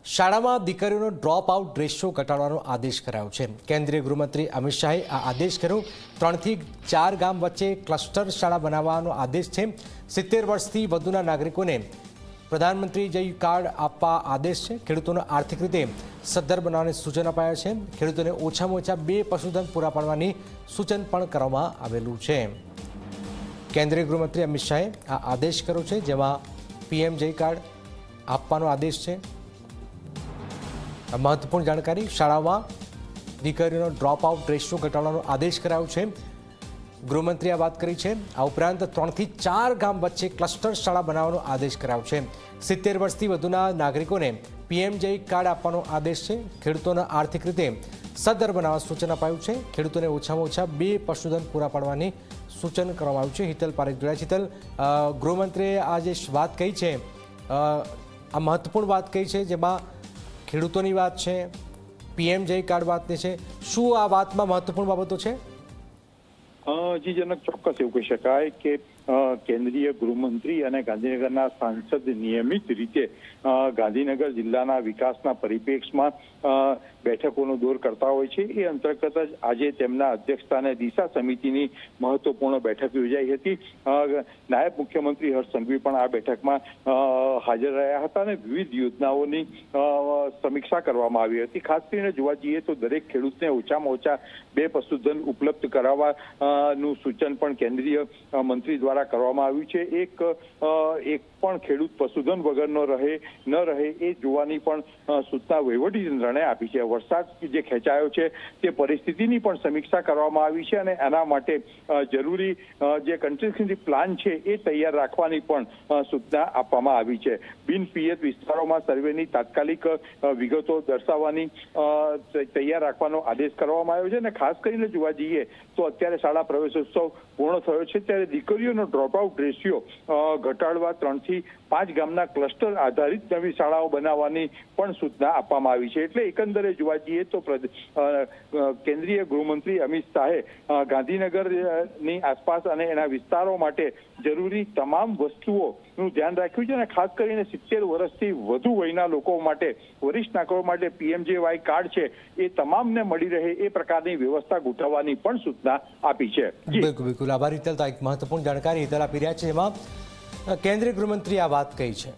શાળામાં દીકરીઓનો drop out ratio ઘટાડવાનો આદેશ કરાયો છે। કેન્દ્રીય ગૃહમંત્રી અમિત શાહે આ આદેશ કર્યો। 3 થી 4 ગામ વચ્ચે ક્લસ્ટર શાળા બનાવવાનો આદેશ છે। 70 વર્ષથી વધુના નાગરિકોને પ્રધાનમંત્રી જય કાર્ડ આપવા આદેશ છે। ખેડૂતોને આર્થિક રીતે સદ્ધર બનાવવાની સૂચન અપાયા છે। ખેડૂતોને ઓછામાં ઓછા 2 પશુધન પૂરા પાડવાની સૂચન પણ કરવામાં આવેલું છે। કેન્દ્રીય ગૃહમંત્રી અમિત શાહે આ આદેશ કર્યો છે, જેમાં પીએમ જય કાર્ડ આપવાનો આદેશ છે। महत्वपूर्ण जानकारी। शाळाમાં દીકરીઓનો ડ્રોપ આઉટ રેશિયો ઘટાડવાનો આદેશ કરાયો છે। ગૃહમંત્રીએ આ વાત કરી છે। આ ઉપરાંત 3 થી 4 ગામ વચ્ચે ક્લસ્ટર શાળા બનાવવાનો આદેશ કરાયો છે। 70 વર્ષથી વધુના નાગરિકોને પીએમ જય કાર્ડ આપવાનો આદેશ છે। ખેડૂતોને આર્થિક રીતે સદ્ધર બનાવવા સૂચન અપાયું છે। ખેડૂતોને ઓછામાં ઓછા 2 પશુધન પૂરા પાડવાની સૂચન કરવામાં આવ્યું છે। હિતલ પારેખ જોડાયા। હિતલ, ગૃહમંત્રીએ આ જે વાત કહી છે, આ મહત્વપૂર્ણ વાત કહી છે, જેમાં ખેડૂતોની વાત છે, પીએમ જય કાર્ડ વાતની છે। શું આ વાતમાં મહત્વપૂર્ણ બાબતો છે? જી જનક, ચોક્કસ એવું કહી શકાય કે કેન્દ્રીય ગૃહમંત્રી અને ગાંધીનગરના સાંસદ નિયમિત રીતે ગાંધીનગર જિલ્લાના વિકાસના પરિપ્રેક્ષમાં બેઠકોનો દોર કરતા હોય છે। એ અંતર્ગત જ આજે તેમના અધ્યક્ષસ્થાને દિશા સમિતિની મહત્વપૂર્ણ બેઠક યોજાઈ હતી। નાયબ મુખ્યમંત્રી હર્ષ સંઘવી પણ આ બેઠકમાં હાજર રહ્યા હતા અને વિવિધ યોજનાઓની સમીક્ષા કરવામાં આવી હતી। ખાસ કરીને જોવા જઈએ તો દરેક ખેડૂતને ઓછામાં ઓછા 2 પશુધન ઉપલબ્ધ કરાવવાનું સૂચન પણ કેન્દ્રીય મંત્રી દ્વારા કરવામાં આવ્યું છે। એક પણ ખેડૂત પશુધન વગર ન રહે એ જોવાની પણ સૂચના વહીવટીતંત્રને આપી છે। વરસાદ જે ખેંચાયો છે તે પરિસ્થિતિની પણ સમીક્ષા કરવામાં આવી છે અને એના માટે જરૂરી જે કન્ટિન્જન્સી પ્લાન છે એ તૈયાર રાખવાની પણ સૂચના આપવામાં આવી છે। બિન પિયત વિસ્તારોમાં સર્વેની તાત્કાલિક વિગતો દર્શાવવાની તૈયાર રાખવાનો આદેશ કરવામાં આવ્યો છે અને ખાસ કરીને જોવા જઈએ તો અત્યારે શાળા પ્રવેશોત્સવ પૂર્ણ થયો છે, ત્યારે દીકરીઓનો ડ્રોપ આઉટ રેશિયો ઘટાડવા 3 થી 5 ગામના ક્લસ્ટર આધારિત નવી શાળાઓ બનાવવાની પણ સૂચના આપવામાં આવી છે। એટલે એકંદરે જોવા જઈએ તો કેન્દ્રીય ગૃહમંત્રી અમિત શાહે ગાંધીનગરની આસપાસ અને એના વિસ્તારો માટે જરૂરી તમામ વસ્તુઓનું ધ્યાન રાખ્યું છે અને ખાસ કરીને 70 વર્ષથી વધુ વયના લોકો માટે, વરિષ્ઠ નાગરિકો માટે પીએમજેવાય કાર્ડ છે એ તમામને મળી રહે એ પ્રકારની વ્યવસ્થા ગોઠવવાની પણ સૂચના આપી છે। બિલકુલ આભાર હિતલ। એક મહત્વપૂર્ણ જાણકારી હિતલ આપી રહ્યા છે, જેમાં કેન્દ્રીય ગૃહમંત્રી આ વાત કહી છે।